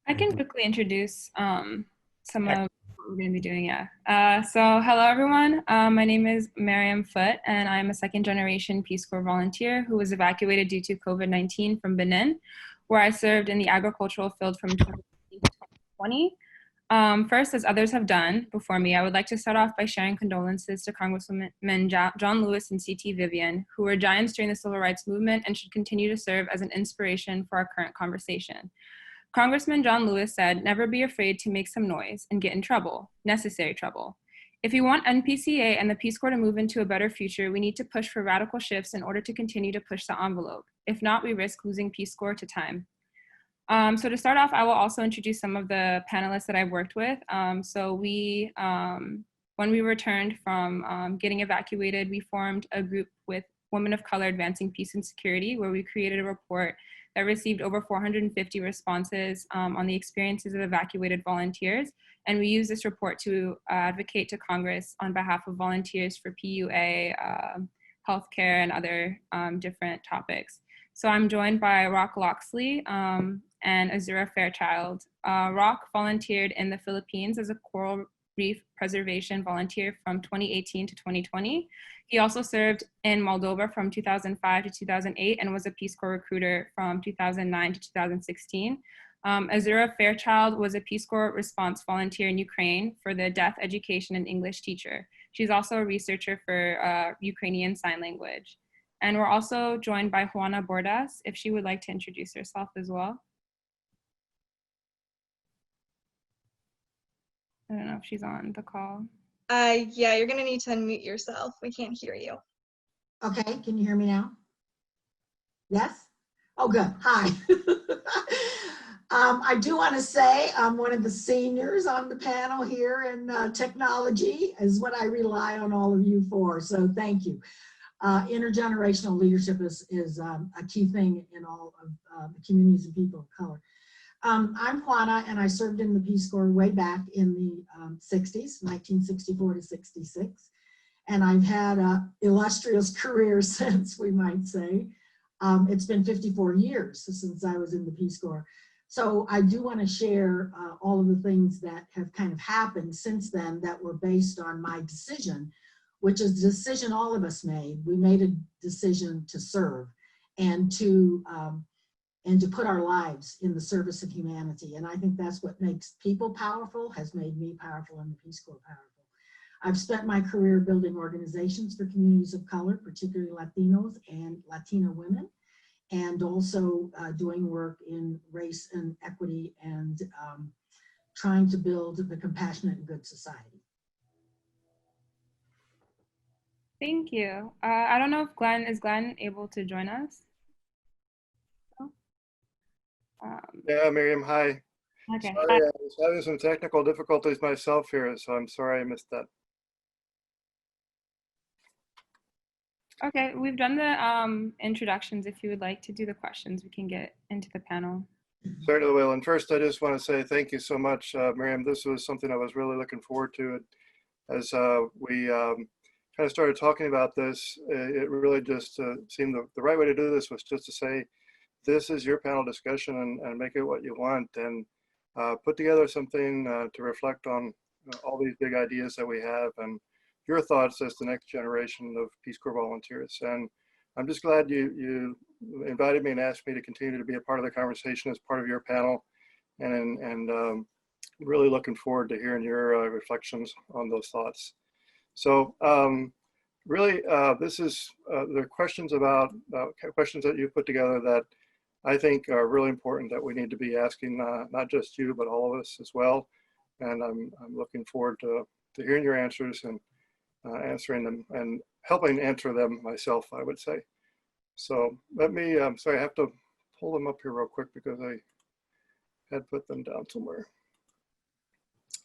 I can quickly introduce some of what we're going to be doing, yeah. So hello, everyone. My name is Marieme Foote, and I'm a second-generation Peace Corps volunteer who was evacuated due to COVID-19 from Benin, where I served in the agricultural field from 2019 to 2020. First, as others have done before me, I would like to start off by sharing condolences to Congresswomen John Lewis and C.T. Vivian, who were giants during the civil rights movement and should continue to serve as an inspiration for our current conversation. Congressman John Lewis said, "Never be afraid to make some noise and get in trouble, necessary trouble. If we want NPCA and the Peace Corps to move into a better future, we need to push for radical shifts in order to continue to push the envelope. If not, we risk losing Peace Corps to time." So to start off, I will also introduce some of the panelists that I've worked with. When we returned from getting evacuated, we formed a group with Women of Color Advancing Peace and Security, where we created a report that received over 450 responses on the experiences of evacuated volunteers. And we use this report to advocate to Congress on behalf of volunteers for PUA, healthcare, and other different topics. So I'm joined by Locksley and Azura Fairchild. Rock volunteered in the Philippines as a coral reef preservation volunteer from 2018 to 2020. He also served in Moldova from 2005 to 2008 and was a Peace Corps recruiter from 2009 to 2016. Azura Fairchild was a Peace Corps response volunteer in Ukraine for the deaf education and English teacher. She's also a researcher for Ukrainian Sign Language. And we're also joined by Juana Bordas, if she would like to introduce herself as well. I don't know if she's on the call. Yeah, you're gonna need to unmute yourself. We can't hear you. Okay, can you hear me now? Yes? Oh, good. Hi. I do want to say I'm one of the seniors on the panel here, and technology is what I rely on all of you for, so thank you. Intergenerational leadership is a key thing in all of the communities and people of color. I'm Juana, and I served in the Peace Corps way back in the 60s, 1964 to 66. And I've had an illustrious career since, we might say. It's been 54 years since I was in the Peace Corps. So I do want to share all of the things that have kind of happened since then that were based on my decision, which is a decision all of us made. We made a decision to serve and to put our lives in the service of humanity. And I think that's what makes people powerful, has made me powerful, and the Peace Corps powerful. I've spent my career building organizations for communities of color, particularly Latinos and Latina women, and also doing work in race and equity and trying to build the compassionate and good society. Thank you. I don't know if is Glenn able to join us? Yeah, Miriam, hi. Okay. Sorry, I was having some technical difficulties myself here, so I'm sorry I missed that. Okay, we've done the introductions. If you would like to do the questions, we can get into the panel. Certainly will. And first, I just want to say thank you so much, Miriam. This was something I was really looking forward to. As we kind of started talking about this, it really just seemed the right way to do this was just to say, this is your panel discussion, and make it what you want, and put together something to reflect on all these big ideas that we have and your thoughts as the next generation of Peace Corps volunteers. And I'm just glad you invited me and asked me to continue to be a part of the conversation as part of your panel, and really looking forward to hearing your reflections on those thoughts. So really, this is the questions about questions that you put together that I think are really important that we need to be asking, not just you, but all of us as well. And I'm looking forward to hearing your answers and answering them and helping answer them myself, I would say. So let me, sorry, I have to pull them up here real quick because I had put them down somewhere.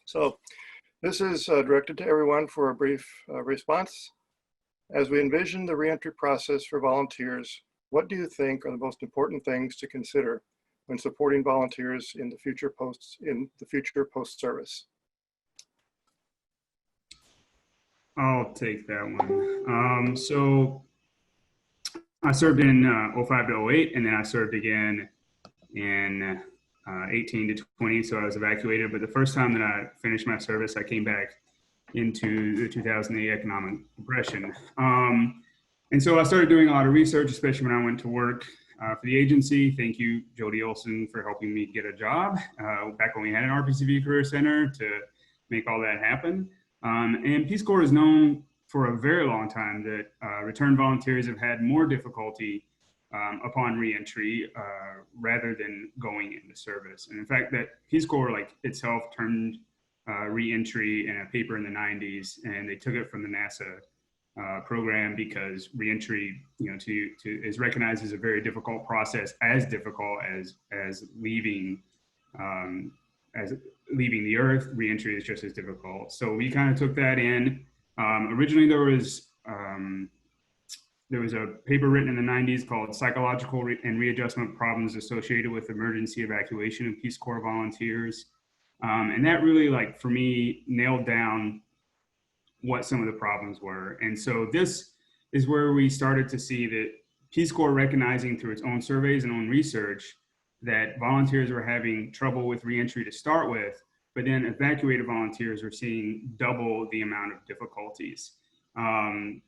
So this is directed to everyone for a brief response. As we envision the reentry process for volunteers, what do you think are the most important things to consider when supporting volunteers in the future post-service? I'll take that one. So I served in 05 to 08, and then I served again in 18 to 20, so I was evacuated. But the first time that I finished my service, I came back into the 2008 economic depression. And so I started doing a lot of research, especially when I went to work for the agency. Thank you, Jody Olson, for helping me get a job back when we had an RPCV Career Center to make all that happen. And Peace Corps is known for a very long time that returned volunteers have had more difficulty upon reentry rather than going into service. And in fact, that Peace Corps like itself termed reentry in a paper in the 90s, and they took it from the NASA program because reentry, is recognized as a very difficult process, as difficult as leaving the Earth. Reentry is just as difficult. So we kind of took that in. Originally, there was a paper written in the 90s called Psychological and Readjustment Problems Associated with Emergency Evacuation of Peace Corps Volunteers. And that really, like, for me, nailed down what some of the problems were. And so this is where we started to see that Peace Corps recognizing through its own surveys and own research that volunteers were having trouble with reentry to start with, but then evacuated volunteers were seeing double the amount of difficulties.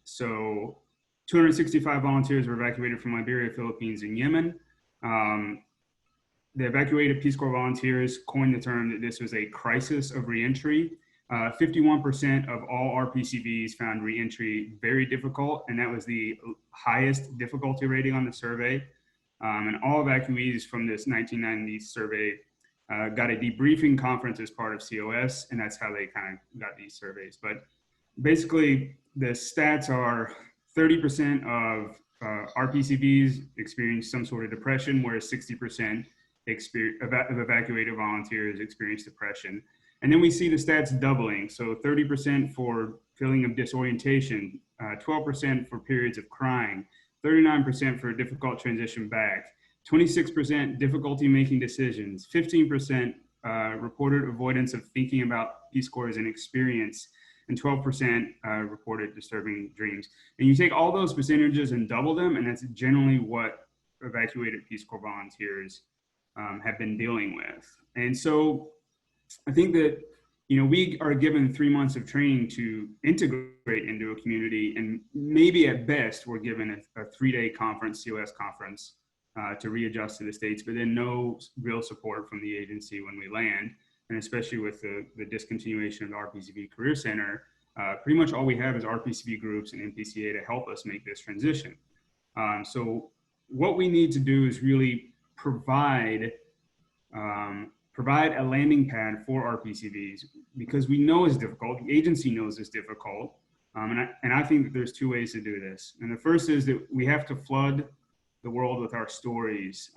So 265 volunteers were evacuated from Liberia, Philippines, and Yemen. The evacuated Peace Corps volunteers coined the term that this was a crisis of reentry. 51% of all RPCVs found reentry very difficult, and that was the highest difficulty rating on the survey. And all evacuees from this 1990 survey got a debriefing conference as part of COS, and that's how they kind of got these surveys. But basically, the stats are 30% of RPCVs experienced some sort of depression, whereas 60% of evacuated volunteers experienced depression. And then we see the stats doubling. So 30% for feeling of disorientation, 12% for periods of crying, 39% for a difficult transition back, 26% difficulty making decisions, 15% reported avoidance of thinking about Peace Corps as an experience, and 12% reported disturbing dreams. And you take all those percentages and double them, and that's generally what evacuated Peace Corps volunteers have been dealing with. And so I think that, we are given 3 months of training to integrate into a community, and maybe at best we're given a 3-day conference, COS conference, to readjust to the States, but then no real support from the agency when we land. And especially with the discontinuation of the RPCV Career Center, pretty much all we have is RPCV groups and NPCA to help us make this transition. So what we need to do is really provide a landing pad for RPCVs, because we know it's difficult. The agency knows it's difficult. And I think that there's 2 ways to do this. And the first is that we have to flood the world with our stories.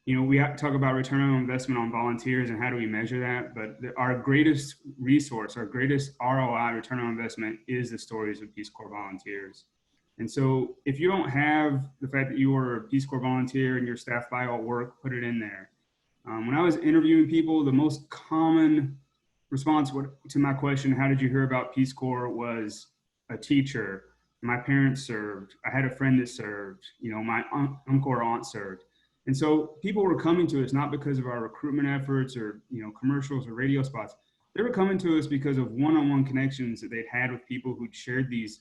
We have to talk about return on investment on volunteers and how do we measure that. But our greatest resource, our greatest ROI, return on investment, is the stories of Peace Corps volunteers. And so if you don't have the fact that you were a Peace Corps volunteer in your staff bio at work, put it in there. When I was interviewing people, the most common response to my question, how did you hear about Peace Corps, was a teacher. My parents served. I had a friend that served. My uncle or aunt served. And so people were coming to us not because of our recruitment efforts or commercials or radio spots. They were coming to us because of one-on-one connections that they'd had with people who'd shared these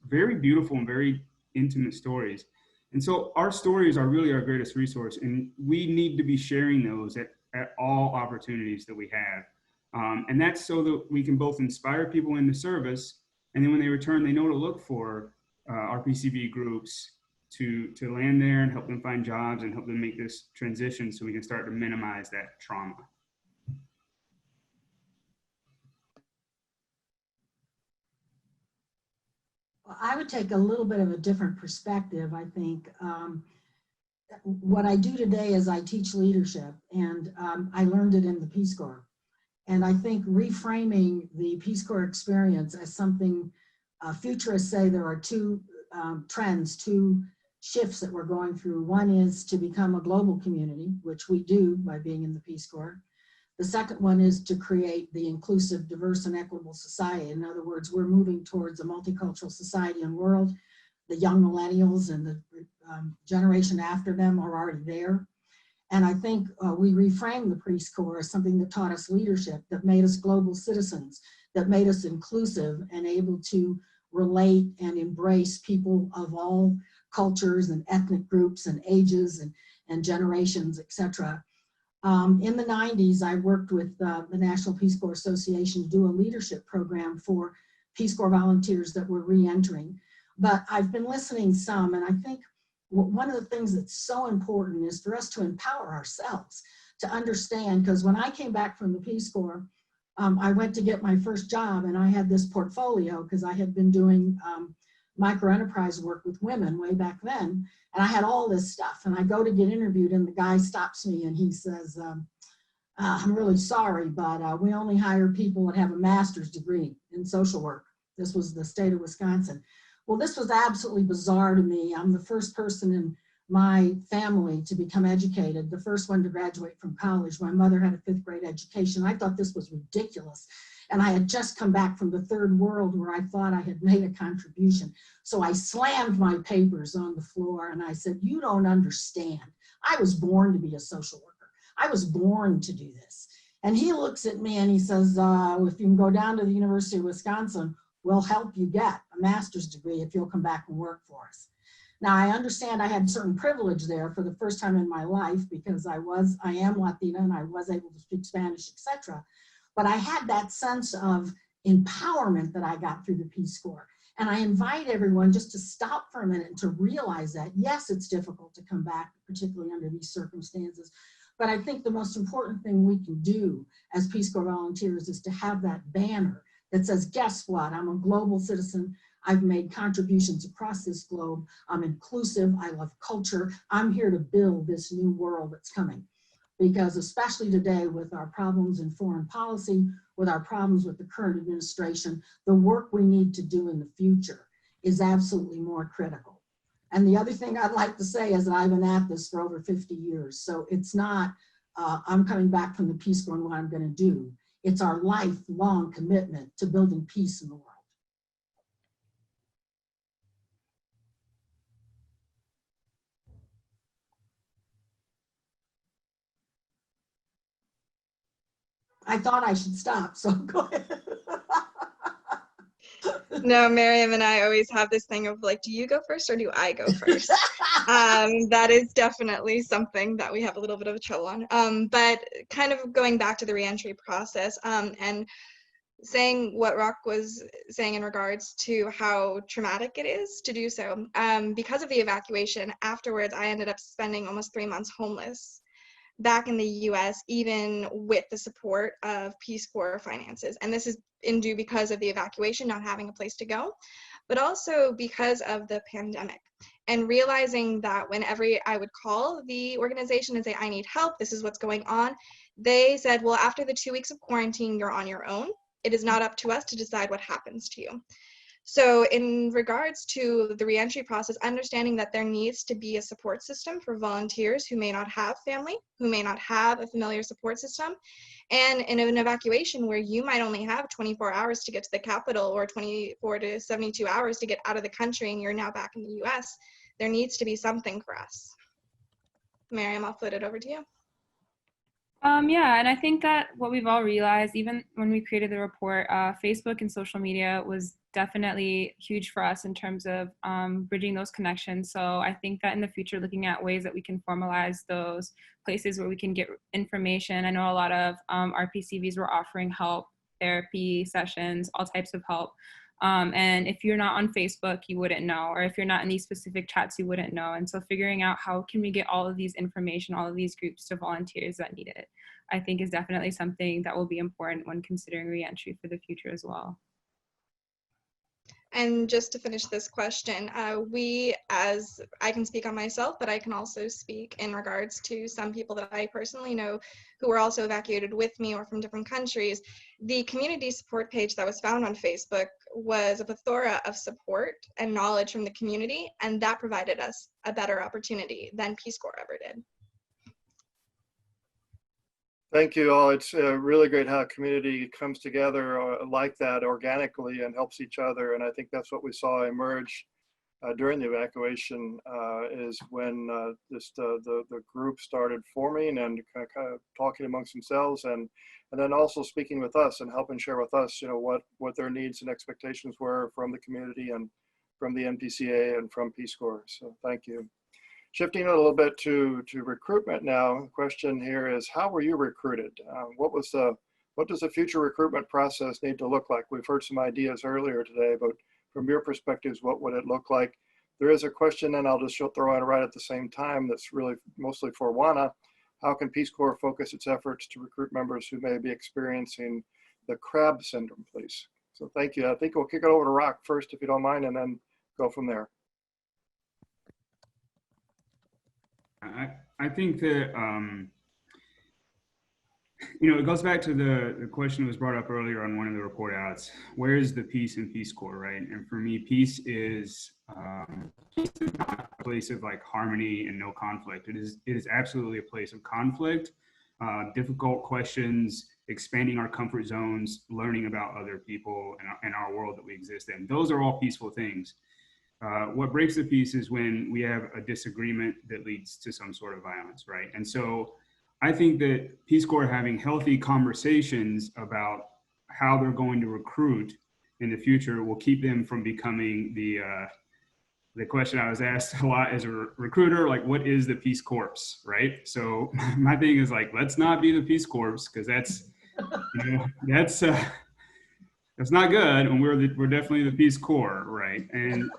very beautiful and very intimate stories. And so our stories are really our greatest resource, and we need to be sharing those at all opportunities that we have. And that's so that we can both inspire people into service, and then when they return, they know to look for RPCV groups to land there and help them find jobs and help them make this transition so we can start to minimize that trauma. Well, I would take a little bit of a different perspective. I think what I do today is I teach leadership, and I learned it in the Peace Corps. And I think reframing the Peace Corps experience as something, futurists say there are 2 trends, 2 shifts that we're going through. One is to become a global community, which we do by being in the Peace Corps. The second one is to create the inclusive, diverse, and equitable society. In other words, we're moving towards a multicultural society and world. The young millennials and the generation after them are already there. And I think we reframed the Peace Corps as something that taught us leadership, that made us global citizens, that made us inclusive and able to relate and embrace people of all cultures and ethnic groups and ages and generations, etc. In the 90s, I worked with the National Peace Corps Association to do a leadership program for Peace Corps volunteers that were re-entering. But I've been listening some, and I think one of the things that's so important is for us to empower ourselves to understand, because when I came back from the Peace Corps, I went to get my first job and I had this portfolio because I had been doing micro enterprise work with women way back then. And I had all this stuff and I go to get interviewed and the guy stops me and he says, I'm really sorry, but we only hire people that have a master's degree in social work. This was the state of Wisconsin. Well, this was absolutely bizarre to me. I'm the first person in my family to become educated, the first one to graduate from college. My mother had a 5th grade education. I thought this was ridiculous. And I had just come back from the third world where I thought I had made a contribution. So I slammed my papers on the floor and I said, you don't understand. I was born to be a social worker. I was born to do this. And he looks at me and he says, if you can go down to the University of Wisconsin, we'll help you get a master's degree if you'll come back and work for us. Now, I understand I had certain privilege there for the first time in my life because I am Latina and I was able to speak Spanish, etc. But I had that sense of empowerment that I got through the Peace Corps. And I invite everyone just to stop for a minute and to realize that, yes, it's difficult to come back, particularly under these circumstances. But I think the most important thing we can do as Peace Corps volunteers is to have that banner that says, guess what? I'm a global citizen. I've made contributions across this globe. I'm inclusive. I love culture. I'm here to build this new world that's coming. Because especially today with our problems in foreign policy, with our problems with the current administration, the work we need to do in the future is absolutely more critical. And the other thing I'd like to say is that I've been at this for over 50 years. So it's not, I'm coming back from the Peace Corps and what I'm going to do. It's our lifelong commitment to building peace in the world. I thought I should stop, so go ahead. No, Marieme and I always have this thing of like, do you go first or do I go first? That is definitely something that we have a little bit of a trouble on. But kind of going back to the reentry process and saying what Rock was saying in regards to how traumatic it is to do so. Because of the evacuation, afterwards, I ended up spending almost 3 months homeless back in the US, even with the support of Peace Corps finances. And this is in due because of the evacuation, not having a place to go, but also because of the pandemic. And realizing that whenever I would call the organization and say, I need help, this is what's going on, they said, well, after the 2 weeks of quarantine, you're on your own. It is not up to us to decide what happens to you. So in regards to the reentry process, understanding that there needs to be a support system for volunteers who may not have family, who may not have a familiar support system, and in an evacuation where you might only have 24 hours to get to the capital or 24 to 72 hours to get out of the country and you're now back in the US, there needs to be something for us. Marieme, I'll flip it over to you. Yeah, and I think that what we've all realized, even when we created the report, Facebook and social media was definitely huge for us in terms of bridging those connections. So I think that in the future, looking at ways that we can formalize those places where we can get information. I know a lot of RPCVs were offering help, therapy sessions, all types of help. And if you're not on Facebook, you wouldn't know, or if you're not in these specific chats, you wouldn't know. And so figuring out how can we get all of these information, all of these groups to volunteers that need it, I think is definitely something that will be important when considering reentry for the future as well. And just to finish this question, as I can speak on myself, but I can also speak in regards to some people that I personally know who were also evacuated with me or from different countries. The community support page that was found on Facebook was a plethora of support and knowledge from the community, and that provided us a better opportunity than Peace Corps ever did. Thank you all. It's really great how a community comes together like that organically and helps each other. And I think that's what we saw emerge during the evacuation is when the group started forming and kind of talking amongst themselves, and then also speaking with us and helping share with us, you know, what their needs and expectations were from the community and from the NPCA and from Peace Corps. So thank you. Shifting a little bit to recruitment now, the question here is, how were you recruited? What does the future recruitment process need to look like? We've heard some ideas earlier today, but from your perspectives, what would it look like? There is a question, and I'll just throw in right at the same time, that's really mostly for Juana. How can Peace Corps focus its efforts to recruit members who may be experiencing the crab syndrome, please? So thank you. I think we'll kick it over to Rock first, if you don't mind, and then go from there. I think that, you know, it goes back to the question that was brought up earlier on one of the report outs. Where is the peace in Peace Corps, right? And for me, peace is not a place of like harmony and no conflict. It is absolutely a place of conflict, difficult questions, expanding our comfort zones, learning about other people and our world that we exist in. Those are all peaceful things. What breaks the peace is when we have a disagreement that leads to some sort of violence, right? And so I think that Peace Corps having healthy conversations about how they're going to recruit in the future will keep them from becoming the question I was asked a lot as a recruiter, like, what is the Peace Corps, right? So my thing is like, let's not be the Peace Corps, because that's, you know, that's not good, and we're definitely the Peace Corps, right? And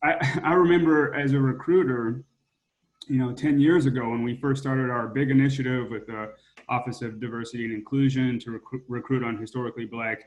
I remember as a recruiter, you know, 10 years ago when we first started our big initiative with the Office of Diversity and Inclusion to recruit on historically Black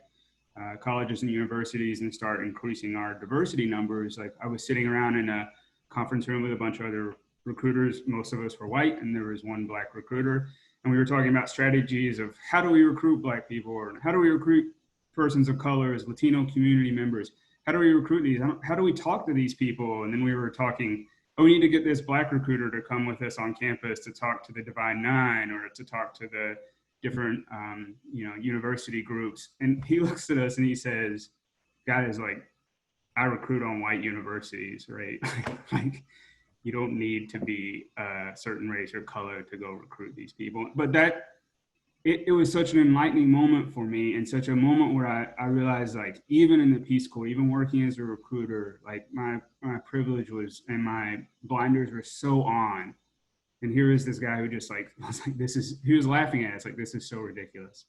colleges and universities and start increasing our diversity numbers. Like, I was sitting around in a conference room with a bunch of other recruiters. Most of us were white, and there was one Black recruiter. And we were talking about strategies of how do we recruit Black people, or how do we recruit persons of color as Latino community members? How do we recruit these? How do we talk to these people? And then we were talking, oh, we need to get this Black recruiter to come with us on campus to talk to the Divine Nine or to talk to the different, you know, university groups. And he looks at us and he says, guys, like, I recruit on white universities, right? Like, you don't need to be a certain race or color to go recruit these people. But it was such an enlightening moment for me, and such a moment where I realized, like, even in the Peace Corps, even working as a recruiter, like my privilege was, and my blinders were so on. And here is this guy who just like, I was like, he was laughing at us, like, this is so ridiculous.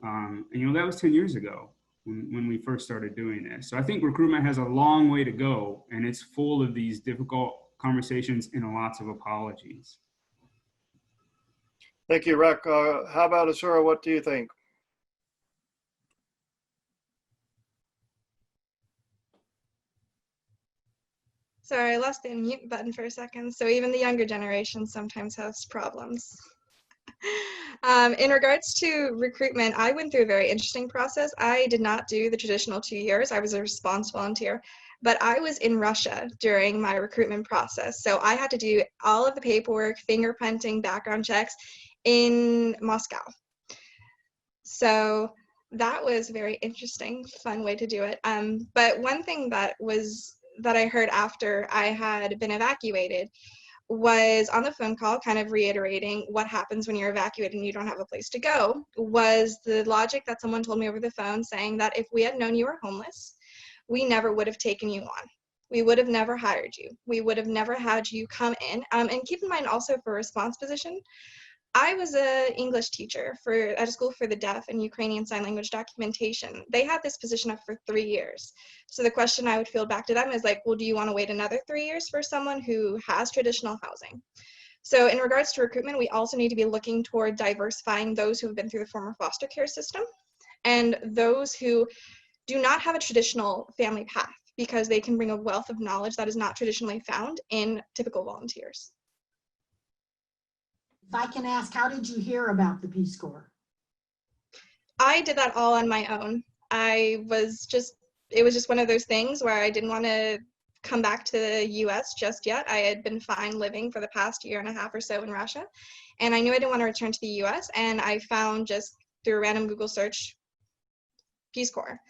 And you know, that was 10 years ago when we first started doing this. So I think recruitment has a long way to go, and it's full of these difficult conversations and lots of apologies. Thank you, Rek. How about Asura? What do you think? Sorry, I lost the unmute button for a second. So even the younger generation sometimes has problems. In regards to recruitment, I went through a very interesting process. I did not do the traditional 2 years. I was a response volunteer, but I was in Russia during my recruitment process. So I had to do all of the paperwork, fingerprinting, background checks in Moscow. So that was a very interesting, fun way to do it. But one thing that I heard after I had been evacuated was on the phone call, kind of reiterating what happens when you're evacuated and you don't have a place to go, was the logic that someone told me over the phone, saying that if we had known you were homeless, we never would have taken you on. We would have never hired you. We would have never had you come in. And keep in mind also, for a response position, I was an English teacher at a school for the deaf and Ukrainian Sign Language documentation. They had this position up for 3 years. So the question I would field back to them is like, well, do you want to wait another 3 years for someone who has traditional housing? So in regards to recruitment, we also need to be looking toward diversifying those who have been through the former foster care system and those who do not have a traditional family path, because they can bring a wealth of knowledge that is not traditionally found in typical volunteers. If I can ask, how did you hear about the Peace Corps? I did that all on my own. It was just one of those things where I didn't want to come back to the US just yet. I had been fine living for the past year and a half or so in Russia, and I knew I didn't want to return to the US, and I found, just through a random Google search, Peace Corps.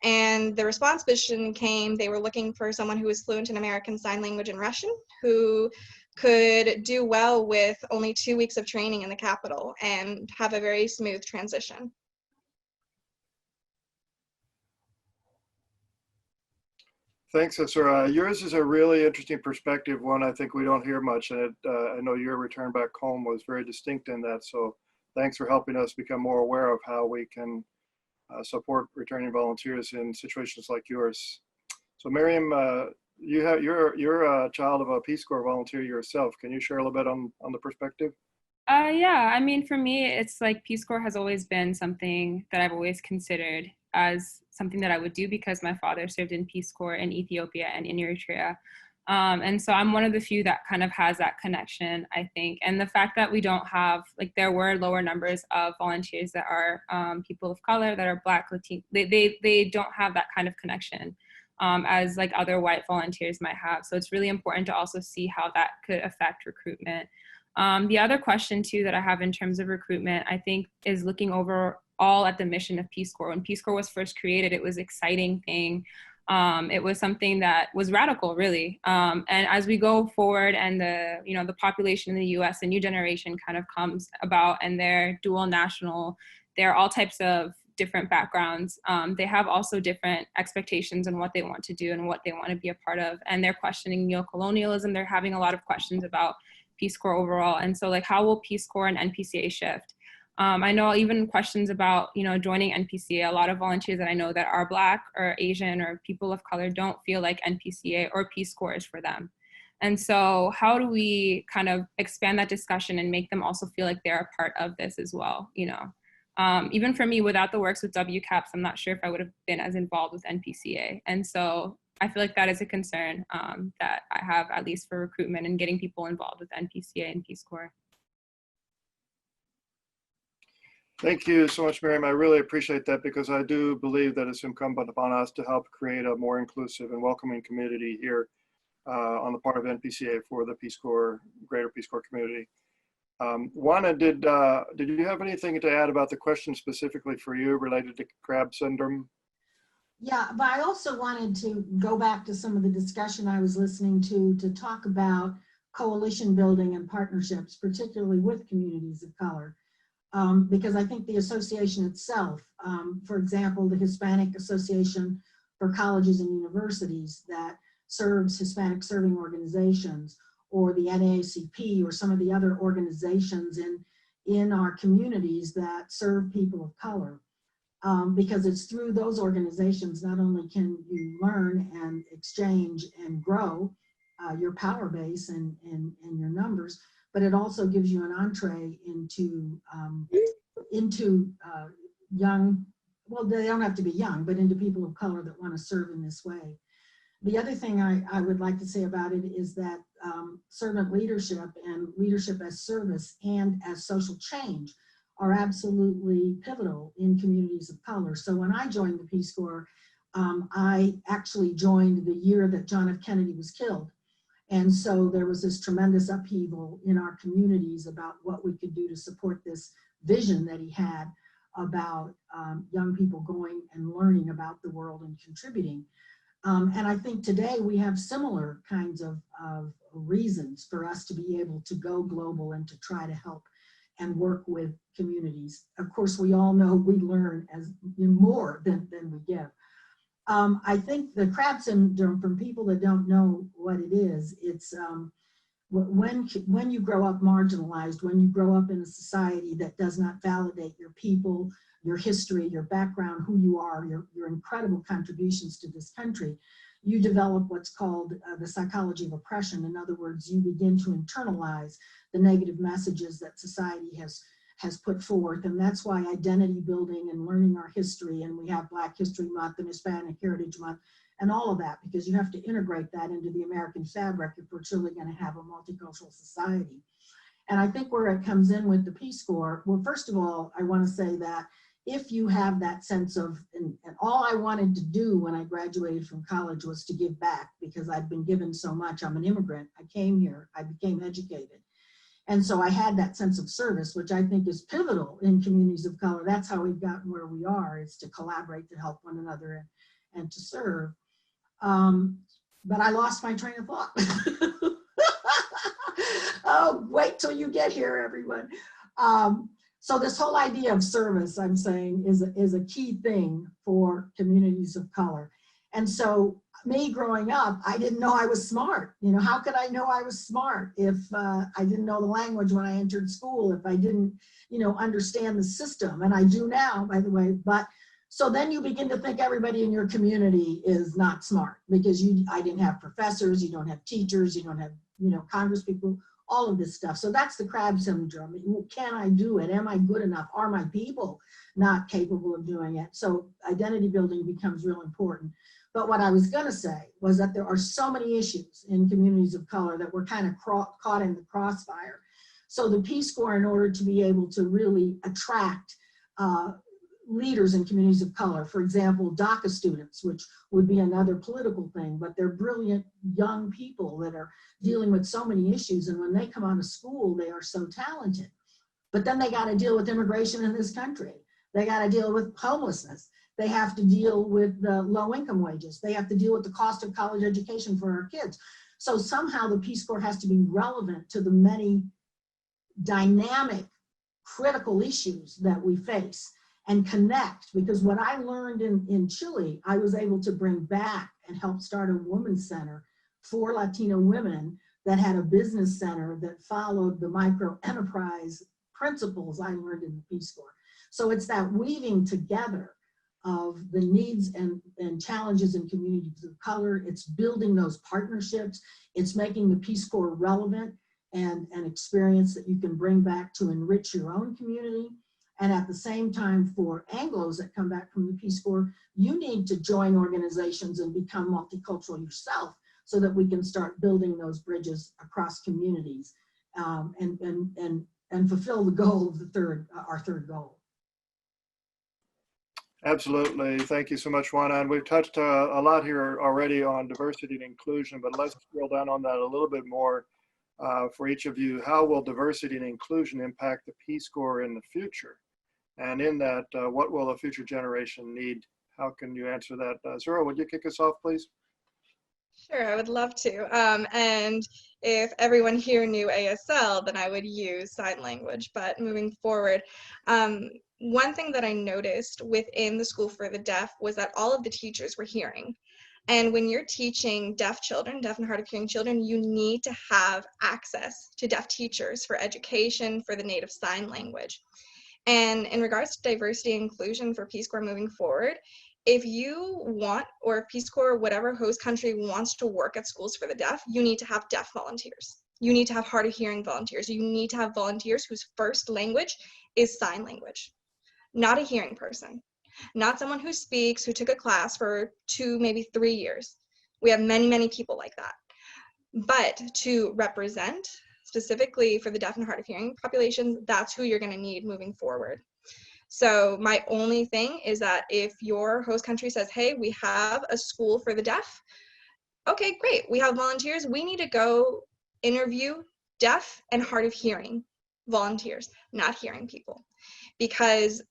And the response mission came, they were looking for someone who was fluent in American Sign Language and Russian, who could do well with only 2 weeks of training in the capital and have a very smooth transition. Thanks, Asura. Yours is a really interesting perspective, one I think we don't hear much, and I know your return back home was very distinct in that, so thanks for helping us become more aware of how we can support returning volunteers in situations like yours. So Marieme, you're a child of a Peace Corps volunteer yourself. Can you share a little bit on the perspective? Yeah, I mean, for me, it's like Peace Corps has always been something that I've always considered as something that I would do because my father served in Peace Corps in Ethiopia and in Eritrea. And so I'm one of the few that kind of has that connection, I think. And the fact that we don't have, like, there were lower numbers of volunteers that are people of color, that are Black, Latino, they don't have that kind of connection as like other white volunteers might have. So it's really important to also see how that could affect recruitment. The other question too that I have in terms of recruitment, I think, is looking overall at the mission of Peace Corps. When Peace Corps was first created, it was an exciting thing. It was something that was radical, really. And as we go forward and the population in the US, the new generation kind of comes about, and they're dual national, they're all types of different backgrounds. They have also different expectations on what they want to do and what they want to be a part of. And they're questioning neocolonialism. They're having a lot of questions about Peace Corps overall. And so, like, how will Peace Corps and NPCA shift? I know even questions about, joining NPCA, a lot of volunteers that I know that are Black or Asian or people of color don't feel like NPCA or Peace Corps is for them. And so how do we kind of expand that discussion and make them also feel like they're a part of this as well, Even for me, without the works with WCAPS, I'm not sure if I would have been as involved with NPCA. And so I feel like that is a concern that I have, at least for recruitment and getting people involved with NPCA and Peace Corps. Thank you so much, Marieme. I really appreciate that, because I do believe that it's incumbent upon us to help create a more inclusive and welcoming community here on the part of NPCA for the Peace Corps, greater Peace Corps community. Juana, did you have anything to add about the question specifically for you related to crab syndrome? Yeah, but I also wanted to go back to some of the discussion I was listening to talk about coalition building and partnerships, particularly with communities of color. Because I think the association itself, for example, the Hispanic Association for Colleges and Universities that serves Hispanic serving organizations, or the NAACP, or some of the other organizations in our communities that serve people of color. Because it's through those organizations, not only can you learn and exchange and grow your power base and your numbers, but it also gives you an entree into young, well, they don't have to be young, but into people of color that want to serve in this way. The other thing I would like to say about it is that servant leadership and leadership as service and as social change are absolutely pivotal in communities of color. So when I joined the Peace Corps, I actually joined the year that John F. Kennedy was killed. And so there was this tremendous upheaval in our communities about what we could do to support this vision that he had about young people going and learning about the world and contributing. And I think today we have similar kinds of reasons for us to be able to go global and to try to help and work with communities. Of course, we all know we learn as more than we give. I think the crab syndrome, from people that don't know what it is, it's when you grow up marginalized, when you grow up in a society that does not validate your people, your history, your background, who you are, your incredible contributions to this country, you develop what's called the psychology of oppression. In other words, you begin to internalize the negative messages that society has put forth. And that's why identity building and learning our history, and we have Black History Month and Hispanic Heritage Month and all of that, because you have to integrate that into the American fabric if we're truly going to have a multicultural society. And I think where it comes in with the Peace Corps, well, first of all, I want to say that if you have that sense of, and all I wanted to do when I graduated from college was to give back, because I'd been given so much. I'm an immigrant. I came here, I became educated. And so I had that sense of service, which I think is pivotal in communities of color. That's how we've gotten where we are, is to collaborate, to help one another, and to serve. But I lost my train of thought. Oh, wait till you get here, everyone. So this whole idea of service, I'm saying, is a key thing for communities of color. And so me growing up, I didn't know I was smart. You know, how could I know I was smart if I didn't know the language when I entered school, if I didn't, you know, understand the system? And I do now, by the way. But so then you begin to think everybody in your community is not smart because I didn't have professors, you don't have teachers, you don't have, you know, Congress people, all of this stuff. So that's the crab syndrome. Can I do it? Am I good enough? Are my people not capable of doing it? So identity building becomes real important. But what I was going to say was that there are so many issues in communities of color that we're kind of caught in the crossfire. So the Peace Corps, in order to be able to really attract leaders in communities of color, for example, DACA students, which would be another political thing, but they're brilliant young people that are dealing with so many issues. And when they come out of school, they are so talented. But then they got to deal with immigration in this country. They got to deal with homelessness. They have to deal with the low income wages. They have to deal with the cost of college education for our kids. So somehow the Peace Corps has to be relevant to the many dynamic, critical issues that we face and connect. Because what I learned in Chile, I was able to bring back and help start a women's center for Latino women that had a business center that followed the micro enterprise principles I learned in the Peace Corps. So it's that weaving together of the needs and challenges in communities of color. It's building those partnerships. It's making the Peace Corps relevant and an experience that you can bring back to enrich your own community. And at the same time, for Anglos that come back from the Peace Corps, you need to join organizations and become multicultural yourself so that we can start building those bridges across communities and fulfill the goal of our third goal. Absolutely. Thank you so much, Juana. And we've touched a lot here already on diversity and inclusion, but let's drill down on that a little bit more for each of you. How will diversity and inclusion impact the Peace Corps in the future? And in that, what will a future generation need? How can you answer that? Zura, would you kick us off, please? Sure, I would love to. And if everyone here knew ASL, then I would use sign language. But moving forward, one thing that I noticed within the School for the Deaf was that all of the teachers were hearing. And when you're teaching deaf children, deaf and hard of hearing children, you need to have access to deaf teachers for education, for the native sign language. And in regards to diversity and inclusion for Peace Corps moving forward, if you want, or if Peace Corps, whatever host country wants to work at schools for the deaf, you need to have deaf volunteers. You need to have hard of hearing volunteers. You need to have volunteers whose first language is sign language, not a hearing person, not someone who speaks, who took a class for 2, maybe 3 years. We have many, many people like that. But to represent specifically for the deaf and hard of hearing populations, that's who you're going to need moving forward. So my only thing is that if your host country says, hey, we have a school for the deaf, okay, great, we have volunteers. We need to go interview deaf and hard of hearing volunteers, not hearing people, because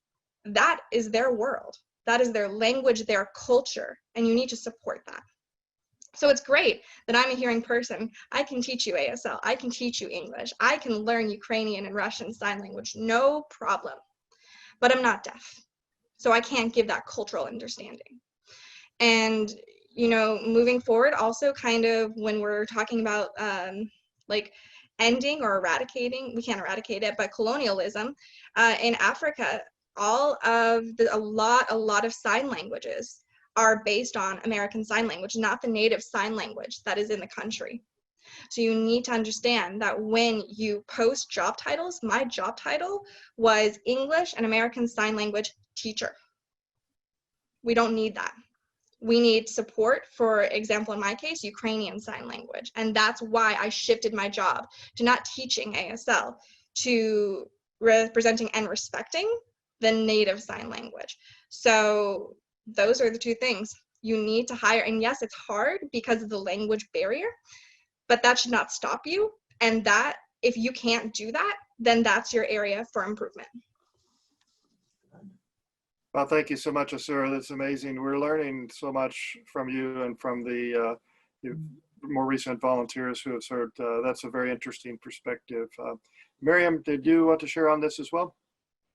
that is their world. That is their language, their culture, and you need to support that. So it's great that I'm a hearing person. I can teach you ASL. I can teach you English. I can learn Ukrainian and Russian sign language, no problem. But I'm not deaf, so I can't give that cultural understanding. And, you know, moving forward, also kind of when we're talking about like ending or eradicating, we can't eradicate it, but colonialism in Africa, a lot of sign languages are based on American Sign Language, not the native sign language that is in the country. So you need to understand that when you post job titles, my job title was English and American Sign Language teacher. We don't need that. We need support, for example, in my case, Ukrainian Sign Language. And that's why I shifted my job to not teaching ASL, to representing and respecting the native sign language. So those are the two things. You need to hire, and yes, it's hard because of the language barrier, but that should not stop you. And that, if you can't do that, then that's your area for improvement. Well, thank you so much, Asura. That's amazing. We're learning so much from you and from the more recent volunteers who have served. That's a very interesting perspective. Miriam, did you want to share on this as well?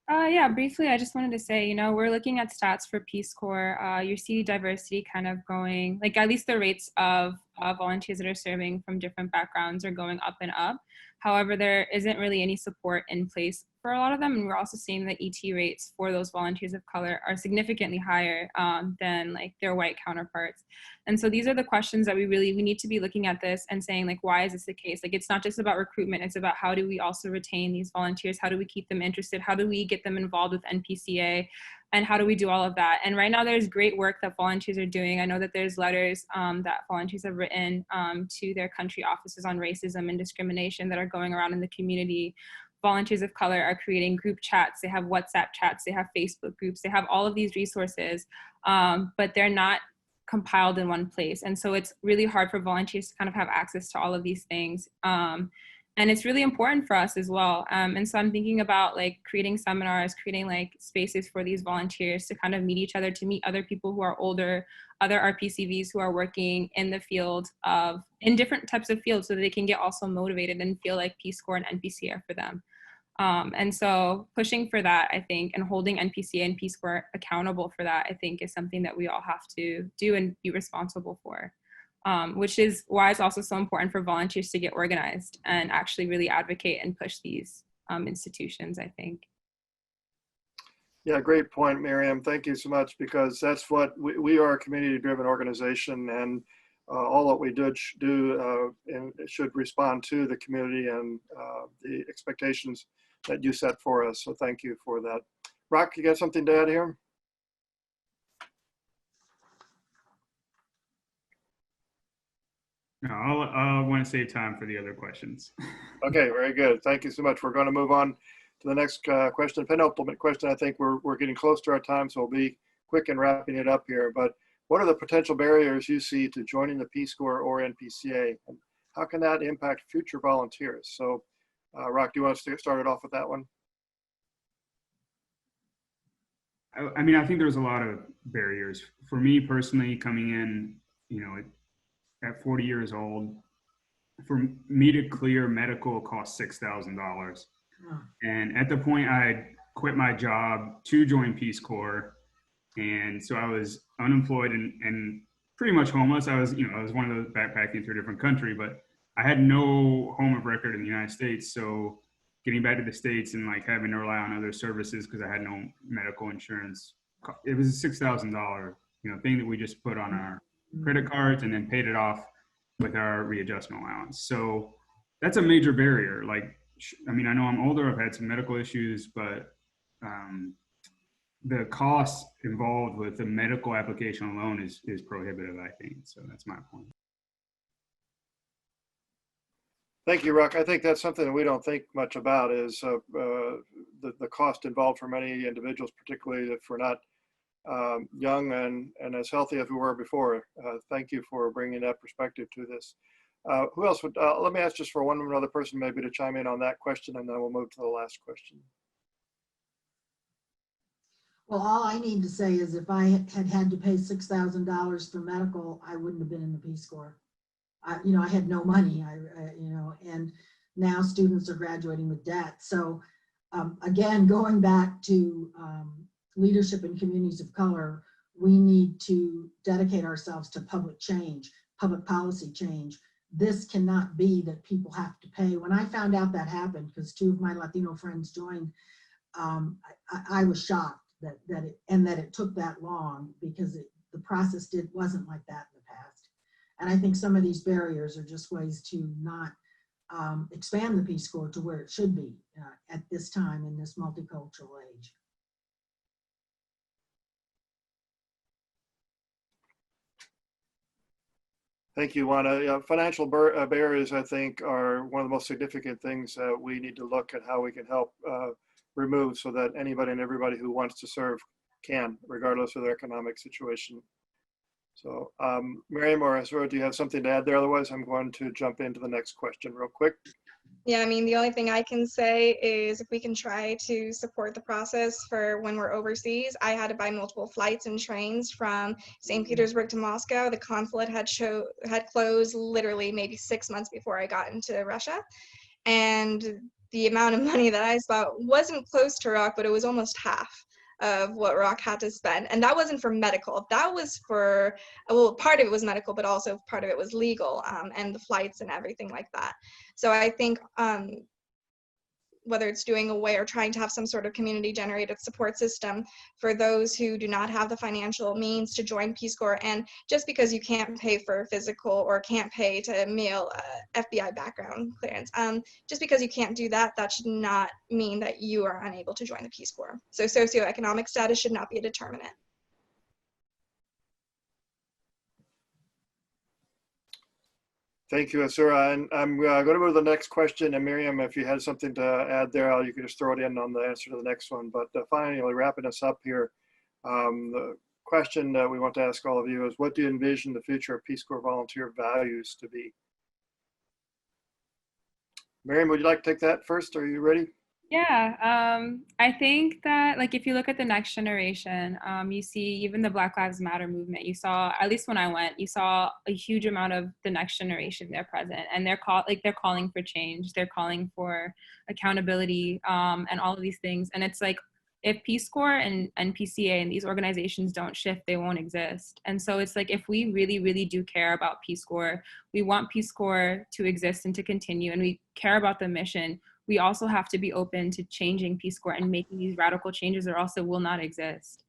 Yeah, briefly, I just wanted to say, you know, we're looking at stats for Peace Corps. You see diversity kind of going, like at least the rates of volunteers that are serving from different backgrounds are going up and up. However, there isn't really any support in place for a lot of them. And we're also seeing that ET rates for those volunteers of color are significantly higher than like their white counterparts. And so these are the questions that we need to be looking at this and saying, like, why is this the case? Like, it's not just about recruitment. It's about how do we also retain these volunteers? How do we keep them interested? How do we get them involved with NPCA? And how do we do all of that? And right now there's great work that volunteers are doing. I know that there's letters that volunteers have written to their country offices on racism and discrimination that are going around in the community. Volunteers of color are creating group chats. They have WhatsApp chats. They have Facebook groups. They have all of these resources, but they're not compiled in one place. And so it's really hard for volunteers to kind of have access to all of these things. And it's really important for us as well. And so I'm thinking about like creating seminars, creating like spaces for these volunteers to kind of meet each other, to meet other people who are older, other RPCVs who are working in the field in different types of fields so that they can get also motivated and feel like Peace Corps and NPCA are for them. And so pushing for that, I think, and holding NPCA and Peace Corps accountable for that, I think is something that we all have to do and be responsible for. Which is why it's also so important for volunteers to get organized and actually really advocate and push these institutions, I think. Yeah, great point, Miriam. Thank you so much, because that's what we are, a community-driven organization, and all that we do and should respond to the community and the expectations that you set for us. So thank you for that. Rock, you got something to add here? No, I want to save time for the other questions. Okay, very good. Thank you so much. We're going to move on to the next question, penultimate question. I think we're getting close to our time, so we'll be quick in wrapping it up here. But what are the potential barriers you see to joining the Peace Corps or NPCA, and how can that impact future volunteers? So, Rock, do you want us to start it off with that one? I mean, I think there's a lot of barriers. For me personally, coming in, you know, at 40 years old, for me to clear medical cost $6,000. And at the point I quit my job to join Peace Corps. And so I was unemployed and pretty much homeless. I was one of those backpacking through a different country, but I had no home of record in the United States. So getting back to the States and like having to rely on other services because I had no medical insurance, it was a $6,000, thing that we just put on our credit cards and then paid it off with our readjustment allowance. So that's a major barrier. Like, I mean, I know I'm older, I've had some medical issues, but the cost involved with the medical application alone is prohibitive, I think. So that's my point. Thank you, Rock. I think that's something that we don't think much about is the cost involved for many individuals, particularly if we're not young and as healthy as we were before. Thank you for bringing that perspective to this. Who else would, let me ask just for one other person maybe to chime in on that question, and then we'll move to the last question. Well, all I need to say is if I had to pay $6,000 for medical, I wouldn't have been in the Peace Corps. I had no money, and now students are graduating with debt. So again, going back to leadership in communities of color, we need to dedicate ourselves to public change, public policy change. This cannot be that people have to pay. When I found out that happened, because 2 of my Latino friends joined, I was shocked that it took that long, because the process wasn't like that in the past. And I think some of these barriers are just ways to not expand the Peace Corps to where it should be at this time in this multicultural age. Thank you, Juana. Financial barriers, I think, are one of the most significant things that we need to look at how we can help remove, so that anybody and everybody who wants to serve can, regardless of their economic situation. So Marieme or Asura, do you have something to add there? Otherwise, I'm going to jump into the next question real quick. Yeah, I mean, the only thing I can say is if we can try to support the process for when we're overseas. I had to buy multiple flights and trains from St. Petersburg to Moscow. The consulate had closed literally maybe 6 months before I got into Russia. And the amount of money that I spent wasn't close to ROC, but it was almost half of what ROC had to spend. And that wasn't for medical. That was for, well, part of it was medical, but also part of it was legal, and the flights and everything like that. So I think whether it's doing away or trying to have some sort of community generated support system for those who do not have the financial means to join Peace Corps. And just because you can't pay for physical or can't pay to mail FBI background clearance, just because you can't do that, that should not mean that you are unable to join the Peace Corps. So socioeconomic status should not be a determinant. Thank you, Asura. And I'm going to go to the next question. And Miriam, if you had something to add there, you could just throw it in on the answer to the next one. But finally, wrapping us up here, the question that we want to ask all of you is, what do you envision the future of Peace Corps volunteer values to be? Miriam, would you like to take that first? Are you ready? Yeah, I think that, like, if you look at the next generation, you see even the Black Lives Matter movement, you saw, at least when I went, you saw a huge amount of the next generation there present, and they're calling for change, they're calling for accountability, and all of these things. And it's like, if Peace Corps and NPCA and these organizations don't shift, they won't exist. And so it's like, if we really, really do care about Peace Corps, we want Peace Corps to exist and to continue, and we care about the mission, we also have to be open to changing Peace Corps and making these radical changes, or else it will not exist,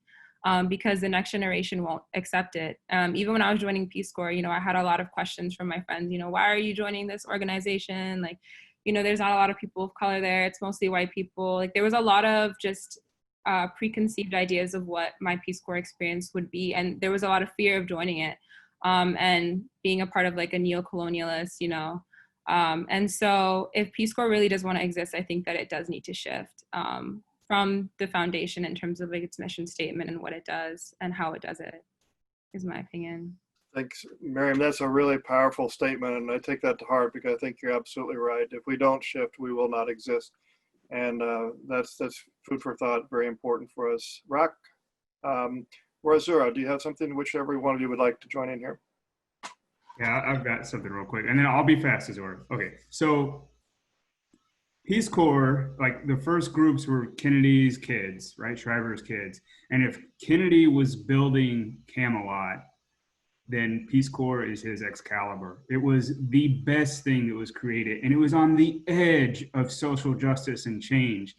because the next generation won't accept it. Even when I was joining Peace Corps, I had a lot of questions from my friends, why are you joining this organization? Like, there's not a lot of people of color there. It's mostly white people. Like, there was a lot of just preconceived ideas of what my Peace Corps experience would be. And there was a lot of fear of joining it, and being a part of like a neo-colonialist, and so if Peace Corps really does want to exist, I think that it does need to shift from the foundation in terms of like its mission statement and what it does and how it does it, is my opinion. Thanks, Miriam. That's a really powerful statement, and I take that to heart because I think you're absolutely right. If we don't shift, we will not exist. And that's food for thought, very important for us. Rock, or Azura, do you have something whichever one of you would like to join in here? Yeah, I've got something real quick, and then I'll be fast as well. Okay, so Peace Corps, like the first groups were Kennedy's kids, right? Shriver's kids. And if Kennedy was building Camelot, then Peace Corps is his Excalibur. It was the best thing that was created, and it was on the edge of social justice and change.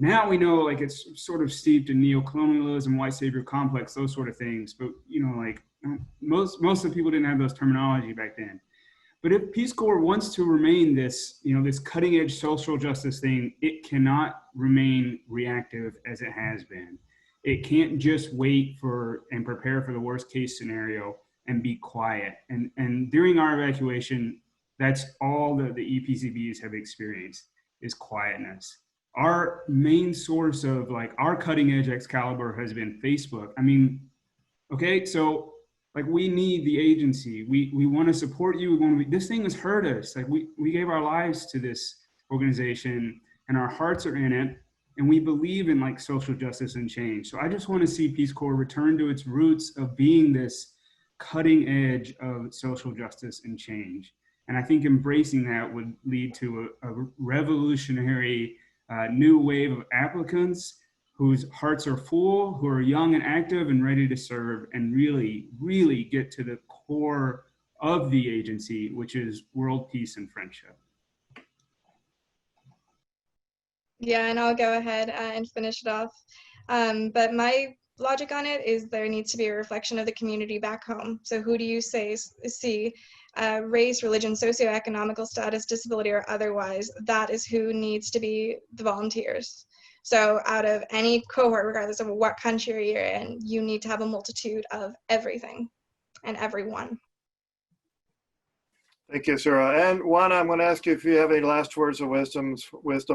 Now we know, like, it's sort of steeped in neo-colonialism, white savior complex, those sort of things. But like most of the people didn't have those terminology back then. But if Peace Corps wants to remain this, this cutting edge social justice thing, it cannot remain reactive as it has been. It can't just wait for and prepare for the worst case scenario and be quiet. And during our evacuation, that's all that the EPCBs have experienced, is quietness. Our main source of like our cutting edge Excalibur has been Facebook. I mean, okay, so like we need the agency. We want to support you. This thing has hurt us. Like we gave our lives to this organization and our hearts are in it. And we believe in like social justice and change. So I just want to see Peace Corps return to its roots of being this cutting edge of social justice and change. And I think embracing that would lead to a revolutionary new wave of applicants whose hearts are full, who are young and active and ready to serve and really, really get to the core of the agency, which is world peace and friendship. Yeah, and I'll go ahead and finish it off. But my logic on it is there needs to be a reflection of the community back home. So who do you see, race, religion, socioeconomical status, disability, or otherwise? That is who needs to be the volunteers. So out of any cohort, regardless of what country you're in, you need to have a multitude of everything and everyone. Thank you, Sarah. And Juana, I'm going to ask you if you have any last words of wisdom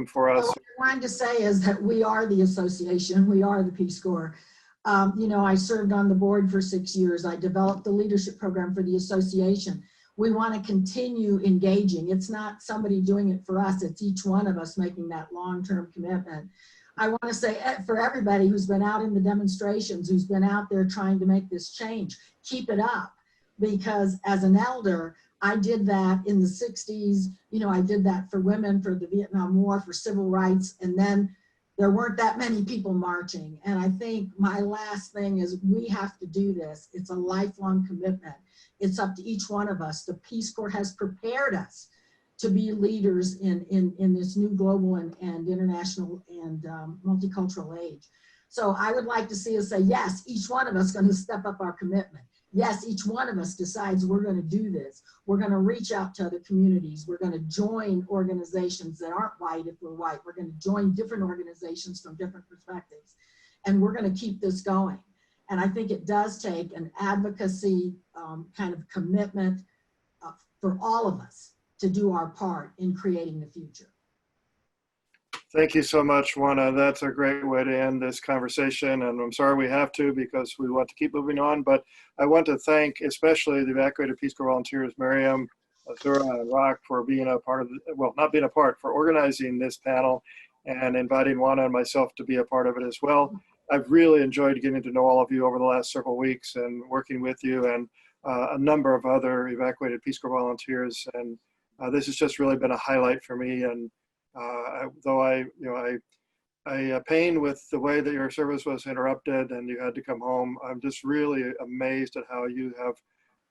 for us. What I wanted to say is that we are the association. We are the Peace Corps. I served on the board for 6 years. I developed the leadership program for the association. we want to continue engaging. It's not somebody doing it for us, it's each one of us making that long-term commitment. I want to say for everybody who's been out in the demonstrations, who's been out there trying to make this change, keep it up. Because as an elder, I did that in the 60s. You know, I did that for women, for the Vietnam War, for civil rights, and then there weren't that many people marching. And I think my last thing is we have to do this. It's a lifelong commitment. It's up to each one of us. The Peace Corps has prepared us to be leaders in this new global and international and multicultural age. So I would like to see us say, yes, each one of us is going to step up our commitment. Yes, each one of us decides we're going to do this. We're going to reach out to other communities. We're going to join organizations that aren't white if we're white. We're going to join different organizations from different perspectives. And we're going to keep this going. And I think it does take an advocacy kind of commitment for all of us to do our part in creating the future. Thank you so much, Juana. That's a great way to end this conversation. And I'm sorry we have to, because we want to keep moving on. But I want to thank especially the evacuated Peace Corps volunteers, Marieme, Azura, and Rock, for being a part of, well, not being a part, for organizing this panel and inviting Juana and myself to be a part of it as well. I've really enjoyed getting to know all of you over the last several weeks and working with you and a number of other evacuated Peace Corps volunteers. And this has just really been a highlight for me. And though I pain with the way that your service was interrupted and you had to come home, I'm just really amazed at how you have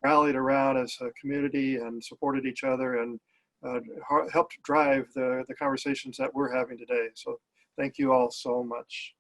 rallied around as a community and supported each other and helped drive the conversations that we're having today. So thank you all so much.